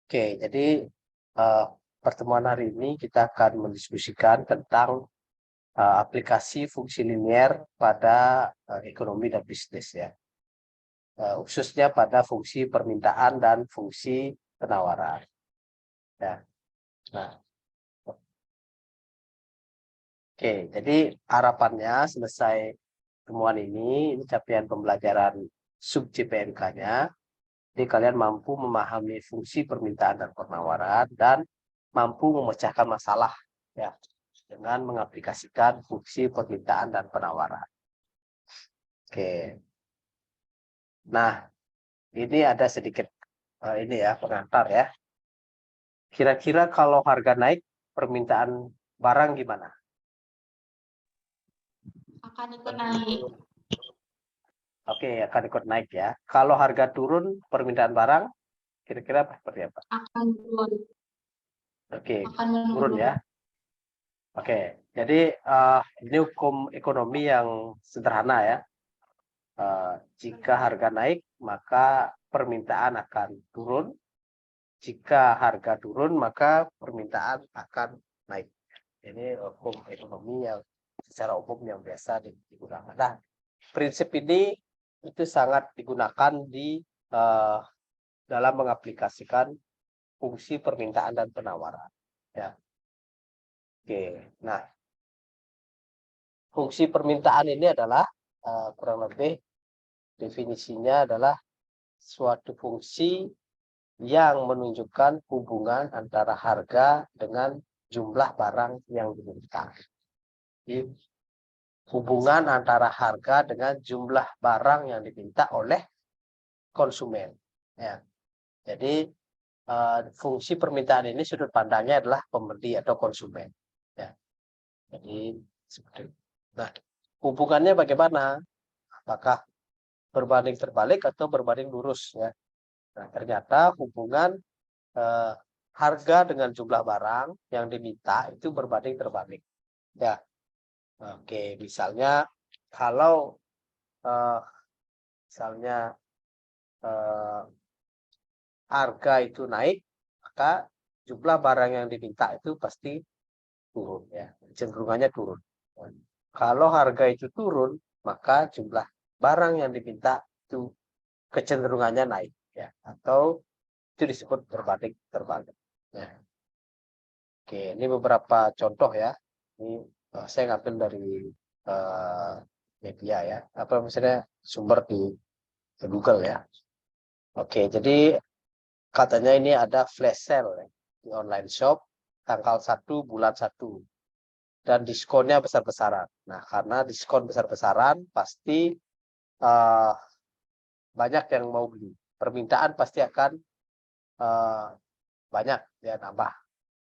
Oke, jadi pertemuan hari ini kita akan mendiskusikan tentang aplikasi fungsi linier pada ekonomi dan bisnis ya, khususnya pada fungsi permintaan dan fungsi penawaran. Ya. Nah, oke, jadi harapannya selesai temuan ini capaian pembelajaran sub JPNK-nya. Jadi kalian mampu memahami fungsi permintaan dan penawaran dan mampu memecahkan masalah ya dengan mengaplikasikan fungsi permintaan dan penawaran. Oke. Nah, ini ada sedikit ini ya pengantar ya. Kira-kira kalau harga naik, permintaan barang gimana? Akan ikut naik. Oke, akan ikut naik ya. Kalau harga turun, permintaan barang kira-kira seperti apa? Akan turun. Oke, Akan turun menurun. ya. Oke, jadi ini hukum ekonomi yang sederhana ya. Jika harga naik, maka permintaan akan turun. Jika harga turun, maka permintaan akan naik. Ini hukum ekonomi yang secara umum yang biasa digunakan. Nah, prinsip ini itu sangat digunakan di dalam mengaplikasikan fungsi permintaan dan penawaran. Ya. Oke, nah fungsi permintaan ini adalah kurang lebih definisinya adalah suatu fungsi yang menunjukkan hubungan antara harga dengan jumlah barang yang diminta. Jadi, hubungan antara harga dengan jumlah barang yang diminta oleh konsumen. Ya. Jadi fungsi permintaan ini sudut pandangnya adalah pembeli atau konsumen. Ya. Jadi seperti itu. Nah, hubungannya bagaimana? Apakah berbanding terbalik atau berbanding lurus? Ya. Nah, ternyata hubungan harga dengan jumlah barang yang diminta itu berbanding terbalik. Ya, oke. Misalnya kalau misalnya harga itu naik, maka jumlah barang yang diminta itu pasti turun ya, cenderungannya turun. Kalau harga itu turun, maka jumlah barang yang diminta itu kecenderungannya naik ya, atau itu disebut berbanding terbalik. Ya. Oke, ini beberapa contoh ya. Ini saya ngambil dari media ya, apa misalnya sumber di Google ya. Oke, jadi katanya ini ada flash sale ya, di online shop tanggal 1 bulan 1 dan diskonnya besar-besaran. Nah, karena diskon besar-besaran pasti uh, banyak yang mau beli. Permintaan pasti akan uh, banyak ya nambah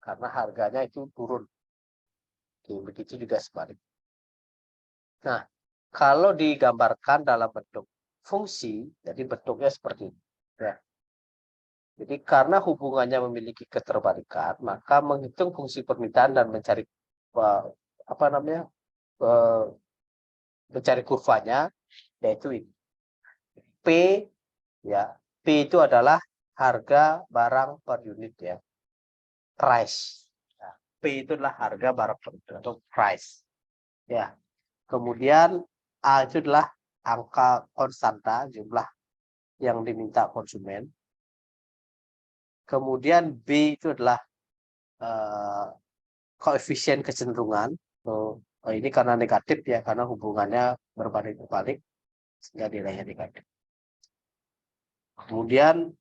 karena harganya itu turun. Begitu juga sebaliknya. Nah, kalau digambarkan dalam bentuk fungsi, jadi bentuknya seperti ini. Ya. Jadi karena hubungannya memiliki keterbalikan, maka menghitung fungsi permintaan dan mencari apa namanya mencari kurvanya, yaitu ini. P ya, P itu adalah harga barang per unit ya, price. Nah, P itu adalah harga barang per unit atau price. Ya, kemudian A itu adalah angka konstanta jumlah yang diminta konsumen. Kemudian B itu adalah koefisien kecenderungan. Ini karena negatif ya, karena hubungannya berbanding terbalik sehingga nilainya negatif. Kemudian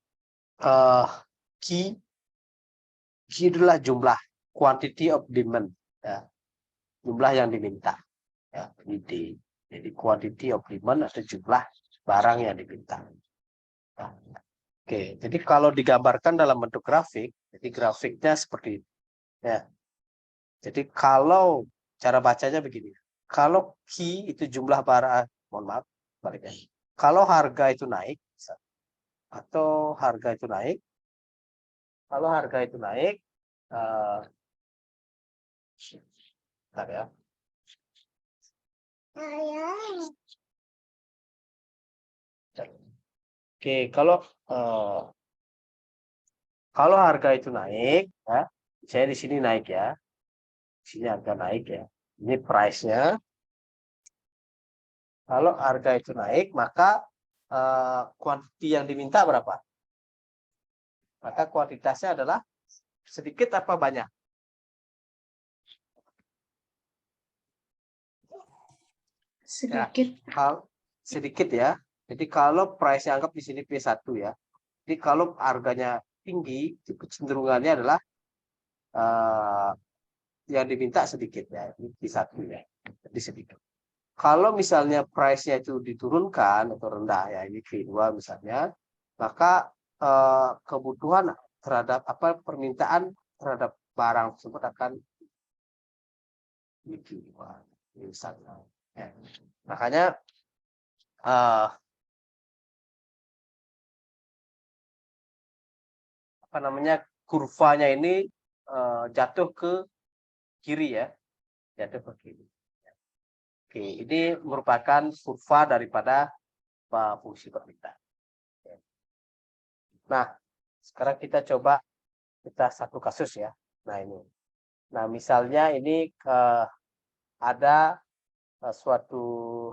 Q adalah jumlah, quantity of demand, ya, jumlah yang diminta. Ya, ini jadi quantity of demand atau jumlah barang yang diminta. Nah, oke, jadi kalau digambarkan dalam bentuk grafik, jadi grafiknya seperti ini. Ya, jadi kalau cara bacanya begini, kalau Q itu jumlah barang, mohon maaf, baliknya. Kalau harga itu naik, atau harga itu naik, kalau harga itu naik, bentar ya. Oke, kalau harga itu naik, ya, saya di sini naik ya, di sini harga naik ya. Ini price-nya. Kalau harga itu naik, maka kuantiti yang diminta berapa? Maka kuantitasnya adalah sedikit apa banyak? Sedikit. Ya, sedikit ya. Jadi kalau price-nya anggap di sini P1 ya. Jadi kalau harganya tinggi, kecenderungannya adalah yang diminta sedikit ya. Ini P1 ya. Jadi sedikit. Kalau misalnya price-nya itu diturunkan atau rendah ya, ini P2 misalnya, maka kebutuhan terhadap permintaan terhadap barang tersebut akan P2 misalnya. Ya. Makanya kurvanya ini jatuh ke kiri ya, jatuh ke kiri. Oke, ini merupakan kurva daripada fungsi permintaan. Nah, sekarang kita satu kasus ya. Nah ini. Nah misalnya ini ada suatu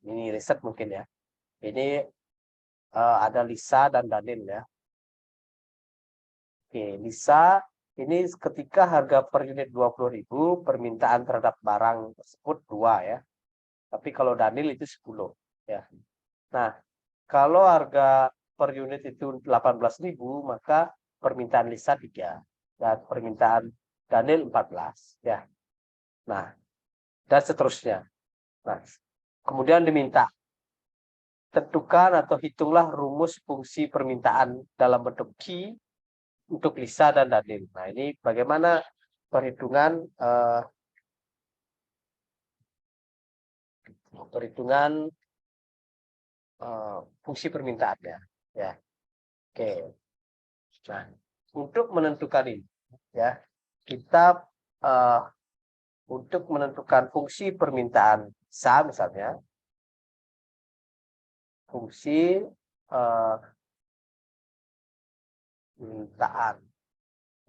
mini riset mungkin ya. Ini ada Lisa dan Daniel ya. Oke, Lisa ini ketika harga per unit 20.000, permintaan terhadap barang tersebut 2 ya. Tapi kalau Daniel itu 10 ya. Nah, kalau harga per unit itu 18.000, maka permintaan Lisa 3 dan permintaan Daniel 14 ya. Nah, dan seterusnya. Nah, kemudian diminta tentukan atau hitunglah rumus fungsi permintaan dalam bentuk Q untuk Lisa dan Daniel. Nah, ini bagaimana perhitungan fungsi permintaannya ya. Oke. Nah, untuk menentukan ini ya, kita untuk menentukan fungsi permintaan Lisa misalnya, fungsi permintaan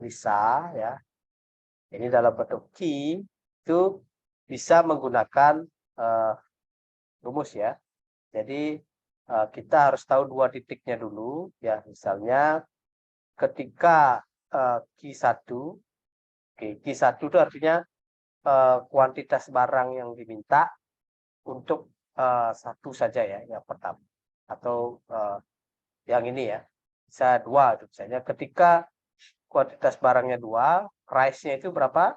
Lisa ya, ini dalam bentuk Q itu bisa menggunakan rumus ya. Jadi kita harus tahu 2 titiknya dulu ya. Misalnya ketika Q1, Q1 itu artinya kuantitas barang yang diminta untuk satu saja ya, yang pertama. Atau yang ini ya, bisa 2. Misalnya ketika kuantitas barangnya 2, price-nya itu berapa?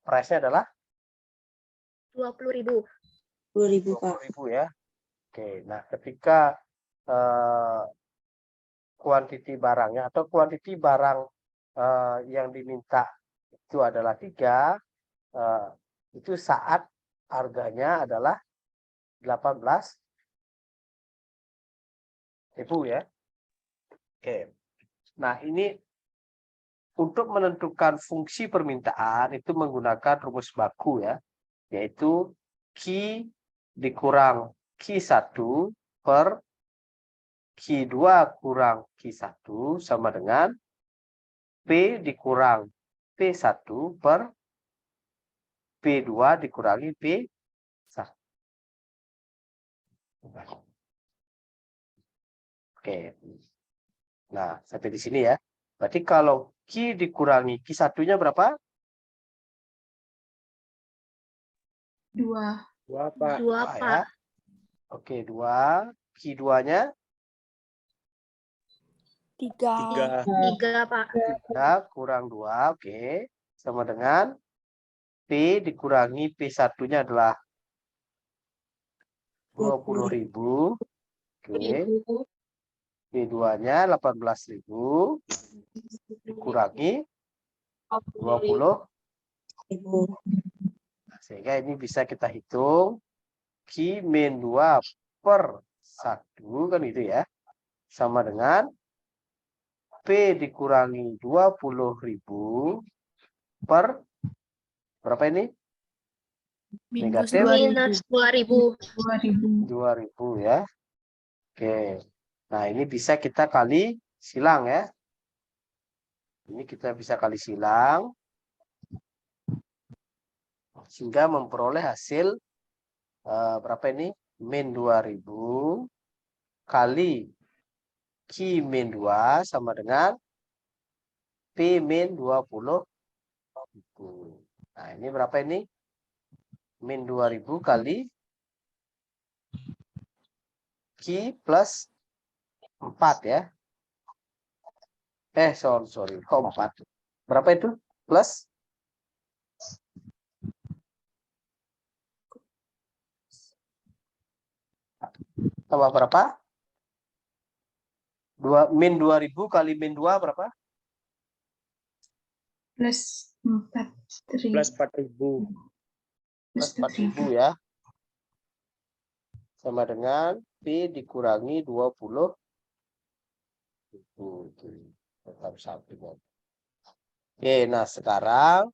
Price-nya adalah 20.000. 20.000 Pak. 20.000 ya. Oke, nah ketika kuantiti barangnya atau kuantiti barang yang diminta itu adalah 3, itu saat harganya adalah 18.000 ya. Oke. Nah, ini untuk menentukan fungsi permintaan itu menggunakan rumus baku ya, yaitu Q dikurang Q1 per Q2 kurang Q1 sama dengan P dikurang P1 per P2 dikurangi P1. Oke. Nah, sampai di sini ya. Berarti kalau Q dikurangi Q1-nya berapa? 2. 2 Pak. 2, Ya. Pak. Oke, 2. Q2-nya 3. 3, Pak. 3 kurang 2, oke. Sama dengan P dikurangi P1-nya adalah 20.000. Oke. P2-nya 18.000 dikurangi 20. Sehingga ini bisa kita hitung Q min 2 per 1 kan itu ya. Sama dengan P dikurangi 20.000 per berapa ini? Minus Negatif 2000. 2000 ya. Oke. Nah, ini bisa kita kali silang ya. Ini kita bisa kali silang. Sehingga memperoleh hasil berapa ini? Min 2000 kali Q min 2 sama dengan P min 20. Nah, ini berapa ini? Min 2000 kali Q plus 4 ya. Sorry. Kok 4? Berapa itu? Plus tambah berapa? Min 2000 kali min 2 berapa? Plus 4.000. Plus 4.000. Plus 4000 ya. Sama dengan P dikurangi 20. Tetap satu. Oke, nah sekarang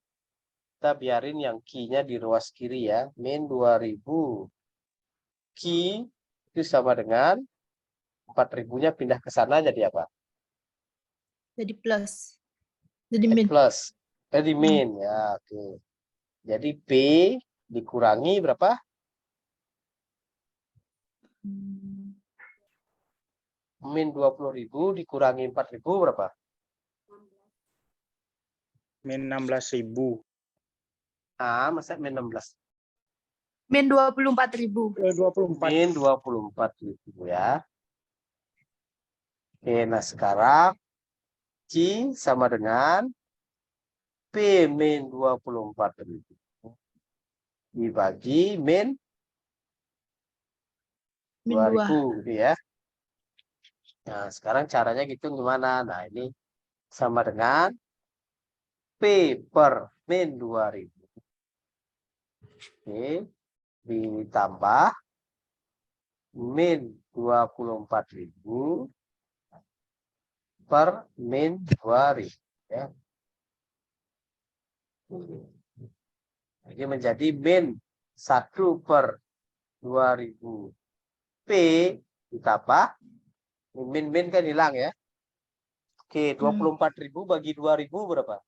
kita biarin yang Q-nya di ruas kiri ya. Min 2000 Q itu sama dengan 4000-nya pindah ke sana jadi apa? Jadi plus. Jadi min. Plus. Jadi min ya, oke. Jadi P dikurangi berapa? Min 20.000 dikurangi 4.000 berapa? Min 16.000. Ah, masa min 16? Min 24.000. 24. Min 24.000 ya. Oke, nah sekarang Q sama dengan P min 24.000 dibagi min 2000 gitu ya. Nah, sekarang caranya gitu gimana? Nah, ini sama dengan P per min 2000. Oke, ditambah min 24.000 per min 2000 ya. Ini menjadi min 1 per 2000 P ditambah min kan hilang ya. Oke, 24.000 bagi 2000 berapa?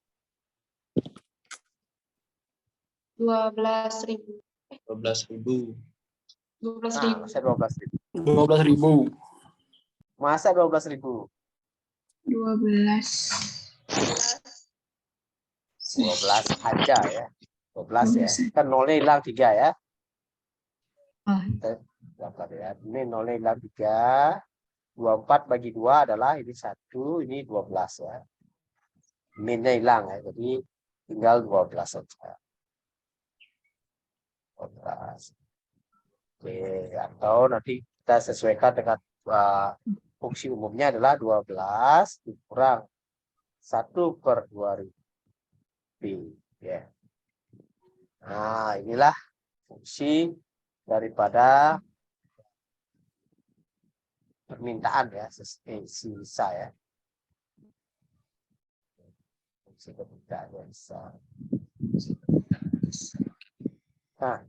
12.000. 12.000. 12.000. Masa 12.000. 12.000. Masa 12.000. 12 aja ya. 12 ya. Kan nolnya hilang 3 ya. Oh. Dapat ya. Ini nolnya hilang 3. 24 bagi 2 adalah ini 1, ini 12 ya. Minnya hilang ya. Jadi tinggal 12 saja. 12. Oke, atau nanti kita sesuaikan dengan fungsi umumnya adalah 12 dikurang 1 per 2000 Pi ya. Nah, inilah fungsi daripada permintaan ya, sisa ya. Fungsi permintaan yang sisa. Nah,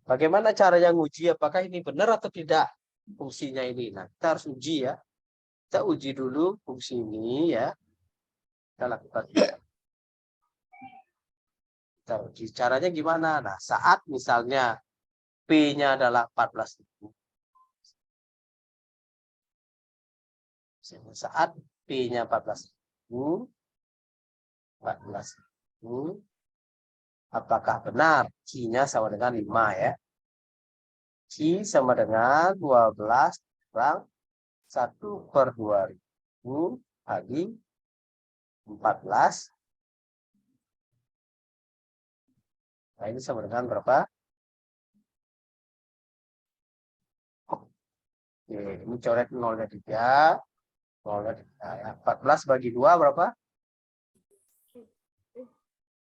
bagaimana caranya nguji apakah ini benar atau tidak fungsinya ini? Nah, kita harus uji ya. Kita uji dulu fungsi ini ya. Kita lakukan. Kita uji. Caranya gimana? Nah, saat misalnya P-nya adalah 14.000. Saat P-nya 14.000, apakah benar Q-nya sama dengan 5 ya? Q sama dengan 12 kurang 1 per 2000 bagi 14. Nah, ini sama dengan berapa? Oke, ini coret 0,3. 0,3 ya. 14 bagi 2 berapa?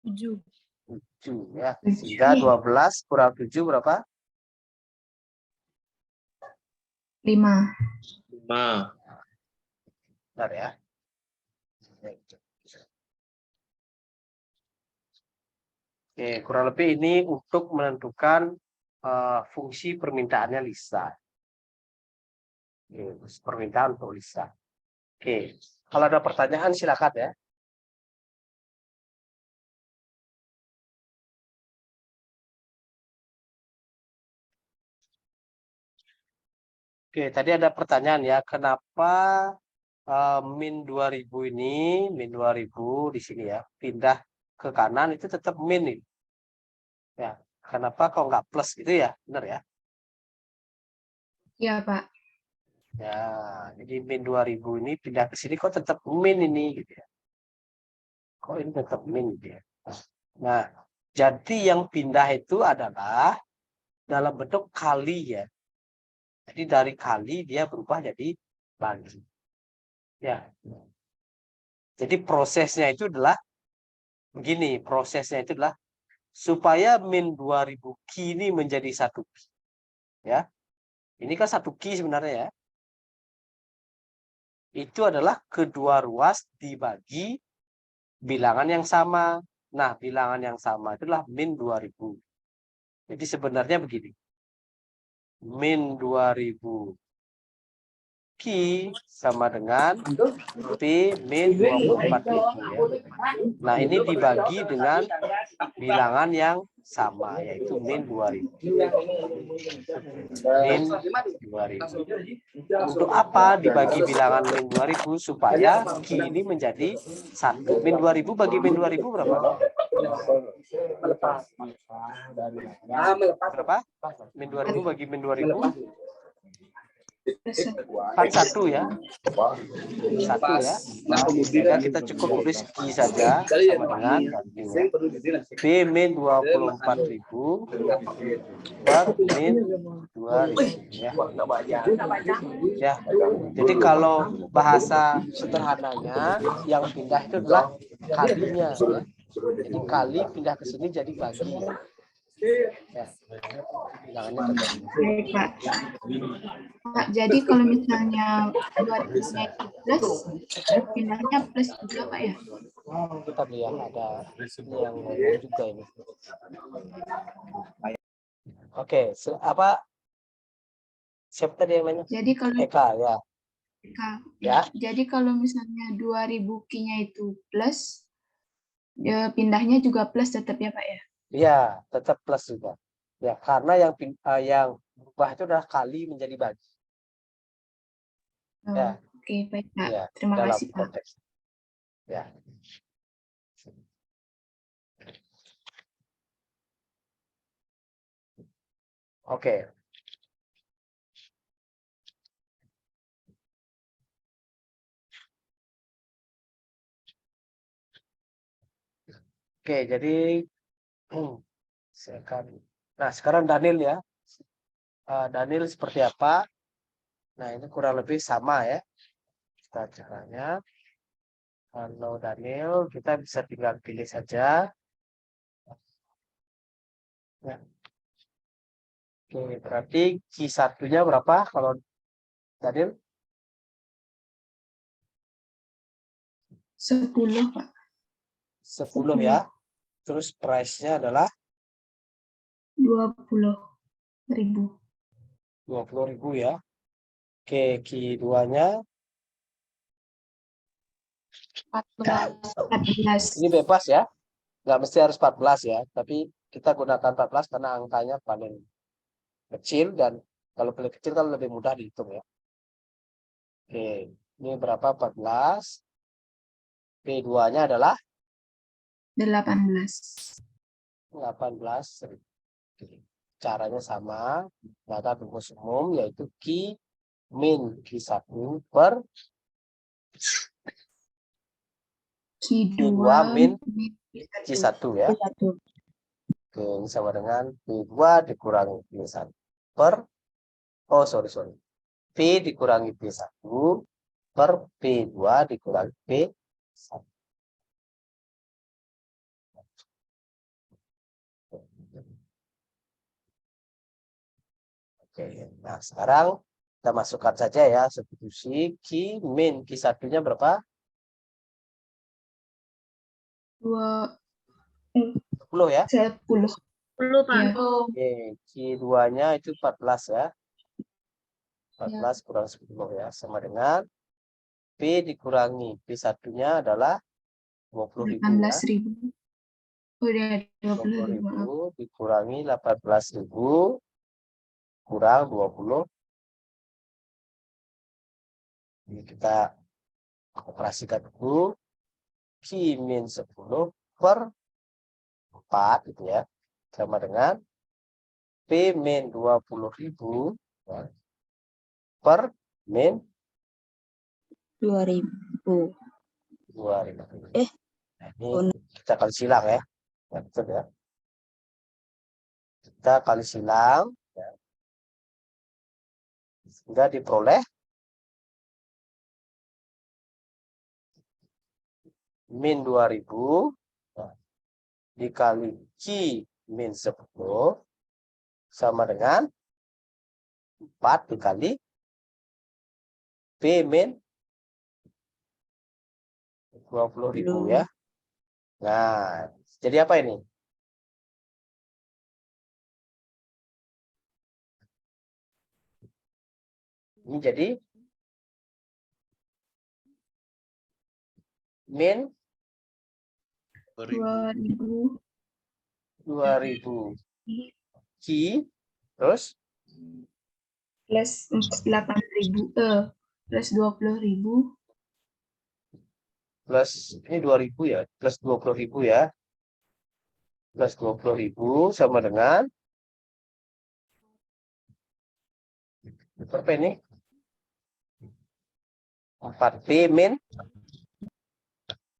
7. 7 ya. Sehingga 12 kurang 7 berapa? 5. 5. Benar ya. Oke, kurang lebih ini untuk menentukan fungsi permintaannya Lisa. Oke, permintaan untuk Lisa. Oke, kalau ada pertanyaan silakan ya. Oke, tadi ada pertanyaan ya, kenapa min 2000 ini, min 2000 di sini ya, pindah ke kanan itu tetap min ini. Ya, kenapa kok nggak plus gitu ya, benar ya? Iya, Pak. Ya, jadi min 2000 ini pindah ke sini kok tetap min ini gitu ya. Kok ini tetap min gitu ya. Nah, jadi yang pindah itu adalah dalam bentuk kali ya. Jadi dari kali dia berubah jadi bagi. Ya. Jadi prosesnya itu adalah begini, prosesnya itu adalah supaya min 2000 Ki ini menjadi 1 Ki. Ya. Ini kan 1 Ki sebenarnya ya. Itu adalah kedua ruas dibagi bilangan yang sama. Nah, bilangan yang sama itulah min 2000. Jadi sebenarnya begini. Min 2000 Ki sama dengan P min 24.000 ya. Nah, ini dibagi dengan bilangan yang sama, yaitu min 2000. Min 2000. Untuk apa dibagi bilangan min 2000? Supaya Ki ini menjadi 1. Min 2000 bagi min 2000 berapa? Berapa? Min 2000 bagi min 2000? Kan 1 ya. 1 ya. Maka kita cukup tulis Ki saja sama dengan B min 24.000 per min 2.000 ya. Ya. Jadi kalau bahasa sederhananya yang pindah itu adalah kalinya ya. Jadi kali pindah ke sini jadi bagi. Ya. Bilangannya tetap. Baik, Pak. Pak, jadi kalau misalnya 2000-nya itu plus, pindahnya plus juga, Pak ya? Kita lihat ada ini yang ngomong juga ini. Oke, apa? Siapa tadi yang nanya? Jadi kalau Eka ya. Ya. Jadi kalau misalnya 2000 Ki-nya itu plus, pindahnya juga plus tetap ya, Pak ya? Iya, tetap plus juga. Ya, karena yang berubah itu adalah kali menjadi bagi. Oh, Ya. Oke, baik, Pak. Ya, Terima dalam kasih, Pak. konteks. Ya. Oke. Oke, jadi sekarang Daniel ya. Daniel seperti apa? Nah, ini kurang lebih sama ya. Kita caranya. Kalau Daniel, kita bisa tinggal pilih saja. Ya. Oke, berarti Ki satunya berapa kalau Daniel? 10, Pak. 10 ya. Terus price-nya adalah 20.000. 20.000 ya. Oke, Ki 2-nya 14. ini bebas ya. Nggak mesti harus 14 ya. Tapi kita gunakan 14 karena angkanya paling kecil. Dan kalau paling kecil kan lebih mudah dihitung ya. Oke, ini berapa? 14. P2-nya adalah 18. 18. Caranya sama. Data rumus umum yaitu Ki min Ki1 per Q2 min Q1 Q1 ya. Oke, ini sama dengan P2 dikurangi P1 per, sorry. P dikurangi P1 per P2 dikurangi P1. Oke, nah sekarang kita masukkan saja ya substitusi Ki min Q1-nya berapa? 2 10 ya. 10. 10, Pak. Ya. Oke, Q2-nya itu 14 ya. 14 kurang 10 ya. Sama dengan P dikurangi. P1-nya adalah 20.000 ya. 18.000. Udah 20.000. 20.000 dikurangi 18.000 kurang 20. Ini kita operasikan dulu. Q min 10 per 4 gitu ya. Sama dengan P min 20.000 ya, per min 2.000. 2.000. Nah, Oh, ini kita kali silang ya. Ya, betul ya. Kita kali silang ya. Sehingga diperoleh min 2.000 ya, dikali Q min 10 sama dengan 4 dikali P min 20.000 ya. Nah, jadi apa ini? Ini jadi min 2.000 2.000 Q terus plus 8.000 plus 20.000 plus ini 2.000 ya, plus 20.000 ya. Plus 20.000 sama dengan berapa ini? 4P min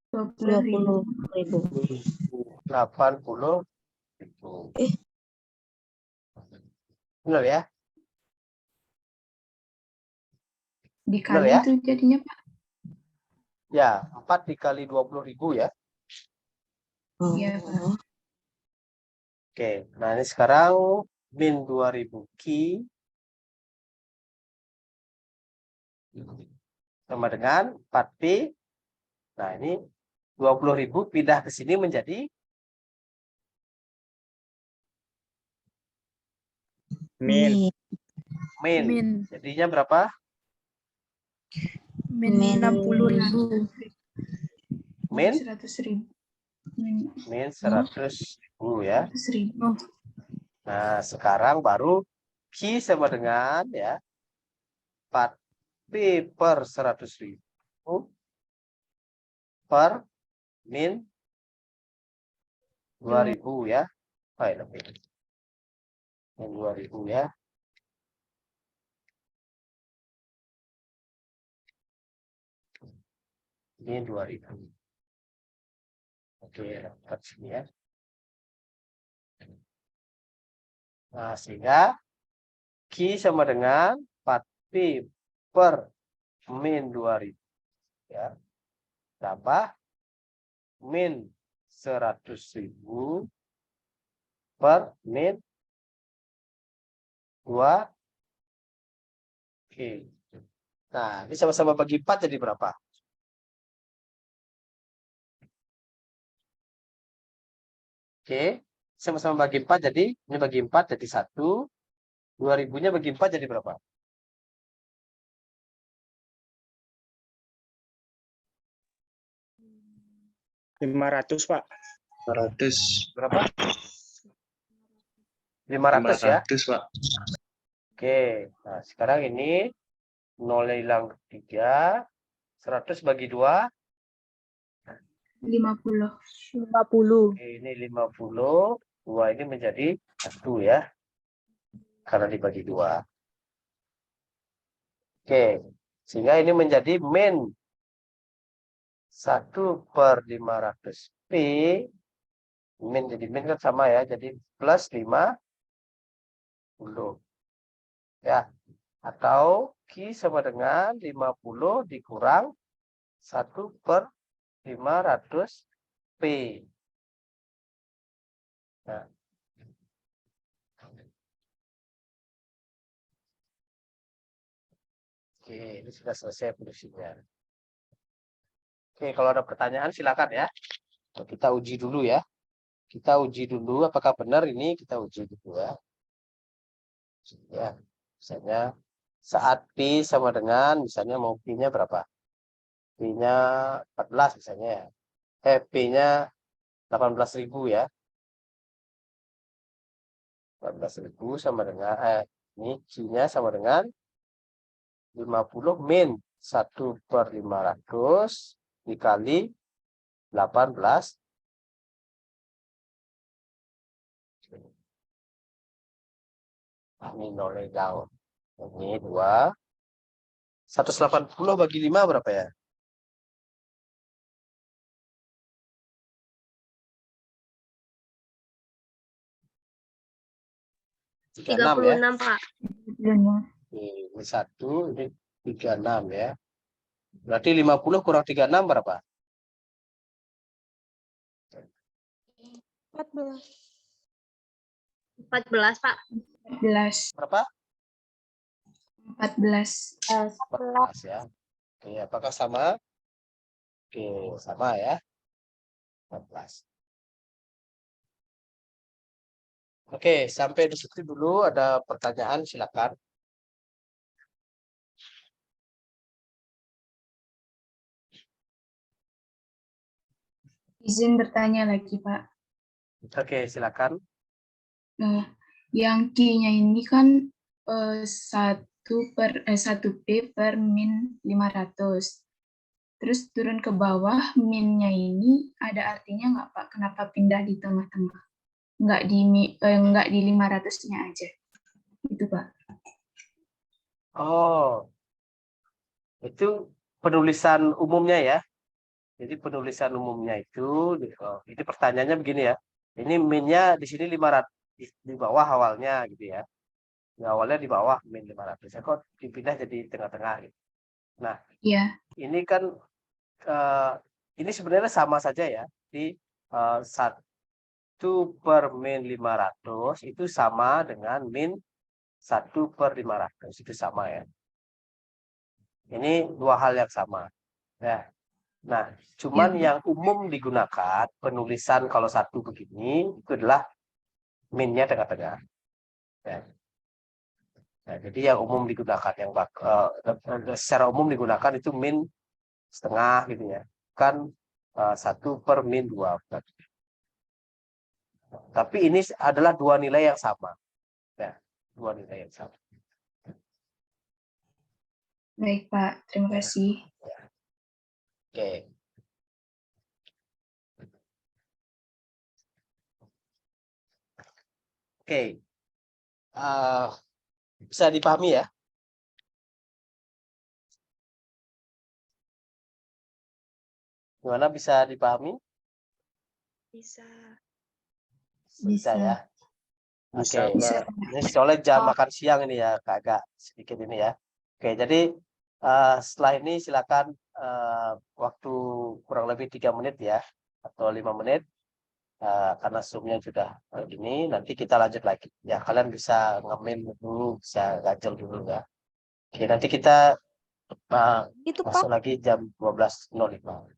20.000 20.000. 80.000. Benar ya? dikali Benar ya? itu jadinya, Pak. Ya, 4 dikali 20.000 ya. Oh. Iya, Pak. Oke, nah ini sekarang min 2.000 Q sama dengan 4P. Nah, ini 20.000 pindah ke sini menjadi Min. min. Jadinya berapa? Min 60.000. Min 100.000. min 100.000 ya. 100.000. Nah, sekarang baru Q sama dengan ya 4P per 100.000 per min 2.000 ya. Baik, lebih. Min 2.000 ya. Min 2.000. Oke, dapat sini ya. Nah, sehingga Q sama dengan 4P per min 2.000 ya. Tambah min 100.000 per min 2. Oke. Nah, ini sama-sama bagi 4 jadi berapa? Oke. Sama-sama bagi 4 jadi, ini bagi 4 jadi 1. 2.000-nya bagi 4 jadi berapa? 500, Pak. 500. Berapa? 500 ya. 500, Pak. Oke. Nah, sekarang ini 0 hilang 3. 100 bagi 2. 50. 50. Oke, ini 50. 2 ini menjadi 1 ya. Karena dibagi 2. Oke. Sehingga ini menjadi min 1 per 500P. Min jadi min kan sama ya. Jadi plus 50. Ya. Atau Q sama dengan 50 dikurang 1 per 500P. Nah. Oke, ini sudah selesai fungsinya. Oke, kalau ada pertanyaan silakan ya. Kita uji dulu ya. kita uji dulu apakah benar ini, kita uji dulu ya. Ya, misalnya saat P sama dengan, misalnya mau P-nya berapa? P-nya 14 misalnya ya. P-nya 18.000 ya. 18.000 sama dengan, ini Q-nya sama dengan 50 min 1/500 dikali 18. Ini nolnya jauh. Ini 2. 180 bagi 5 berapa ya? Tiga enam ya. 36, Pak. Ini 1, ini 36 ya. Berarti 50 kurang 36 berapa? 14. 14, Pak. 14. Berapa? 14. 14 ya. Oke, apakah sama? Oke, sama ya. 14. Oke, sampai di situ dulu. Ada pertanyaan, silakan. Izin bertanya lagi, Pak. Oke, silakan. Yang Q-nya ini kan 1 P per min 500. Terus turun ke bawah, min-nya ini ada artinya nggak, Pak? Kenapa pindah di tengah-tengah? Nggak di 500-nya aja. Itu, Pak. Oh, itu penulisan umumnya ya. Jadi penulisan umumnya itu, ini pertanyaannya begini ya. Ini min-nya di sini 500 di bawah awalnya gitu ya. Awalnya di bawah min 500. Ya, kok dipindah jadi tengah-tengah gitu. Nah, Iya. ini kan ini sebenarnya sama saja ya. Di 1 per min 500 itu sama dengan min 1/500. Itu sama ya. Ini dua hal yang sama. Ya. Nah, cuman Ya. yang umum digunakan penulisan kalau satu begini itu adalah min-nya tengah-tengah. Ya. Nah, jadi yang umum digunakan secara umum digunakan itu min setengah gitu ya, kan 1 per min 2. Tapi ini adalah dua nilai yang sama, ya, dua nilai yang sama. Baik, Pak. Terima kasih. Oke. Oke. Bisa dipahami ya? Gimana, bisa dipahami? Bisa. Bisa ya. Bisa, Oke. Bisa. Ini soalnya jam makan siang ini ya, agak sedikit ini ya. Oke, jadi setelah ini silakan waktu kurang lebih 3 menit ya, atau 5 menit. Karena Zoom-nya sudah ini, nanti kita lanjut lagi. Ya, kalian bisa ngemin dulu, bisa ganjel dulu ya. Oke, nanti kita Itu, masuk Pak. lagi jam 12.05.